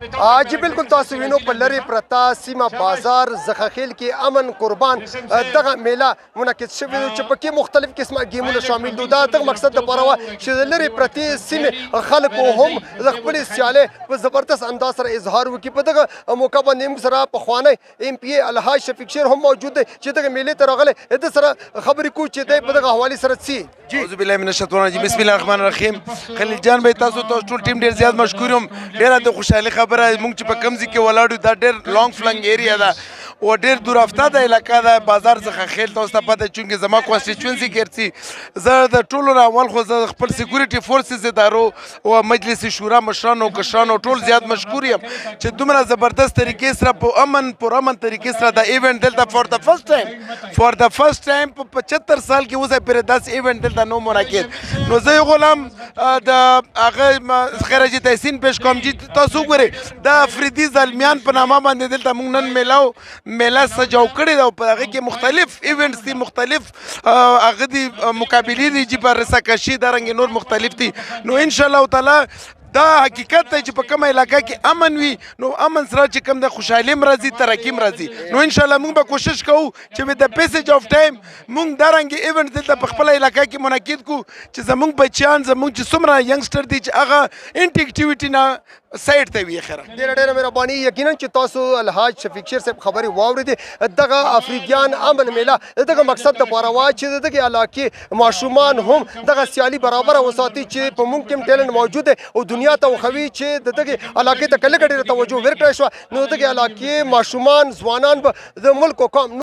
जी बिल्कुल तاسو وینو په لری پرتا سیمه بازار زخخیل کې امن قربان دغه میله منعقد شوی چې پکې مختلف قسمه گیمونه شامل دي دا دغه مقصد د پروا چې لری پرتی سیمه خلکو هم د خپل سیاله په زبردست انداز سره اظهار وکړي په دغه موقع باندې موږ سره په خوانه ام پی ای الحاج شفیق شیر هم موجود دي چې دغه میله ته راغله د سره خبرې کو چې د په دغه حواله سره سي اعوذ بالله من الشیطان الرجیم بسم الله الرحمن الرحیم خلیل جان به تاسو ټول ټیم ډیر زیات مشکور یم ډیره د خوشاله خبره مونږ چې په کمزې کې ولاړو دا ډېر لانګ فلنګ ایریا ده او ډېر دور افتاده علاقه ده بازار څخه خیل تاسو ته پته چونکې زما کانسټیچوئنسي ګرځي زه د ټولو نه اول خو زه خپل سیکورټي فورسز ادارو او مجلس شورا مشرانو کشرانو ټول زیات مشکور یم چې دومره زبردست طریقې سره په امن طریقې سره دا ایونټ دلته فور د فرست ټایم په 75 سال کې اوسه پرې داس ایونټ دلته نو منعقد نو زه غلام د هغه خیرجي تحسین پیش کوم چې تاسو ګورئ دا افریدي زلمیان په نامه باندې دلته موږ نن میله سجاو کړې ده او په هغه کې مختلف ایونټس دي مختلف هغه دي مقابلې دي چې په رساکشي دارنګې نور مختلف دي نو انشاءالله تعالی دا حقیقت دی چې په کومه علاقه کې امن وي نو امن سره چې کوم د خوشحالي هم راځي ترقي هم راځي نو انشاءالله موږ به کوشش کوو چې د پیسج آف ټایم موږ دارنګې ایونټ دلته په خپله علاقه کې منعقد کړو چې زموږ بچیان زموږ چې څومره ینګسټر دي چې هغه انټ اکټیویټي نه سایډ ته وي خیره ډېره مهرباني یقینا چې تاسو الحاج شفیق شیر صاحب خبرې واورېدې دغه افریدیان امن میله دغه مقصد دپاره وه چې دغه علاقې ماشومان هم دغه سیالي برابره وساتي چې په موږ کې هم ټیلنټ موجود دی او دنیا ته وښوي چې د دغې علاقې ته که لږه ډېره توجه ورکړی شوه نو دغې علاقې ماشومان ځوانان به د ملک و قوم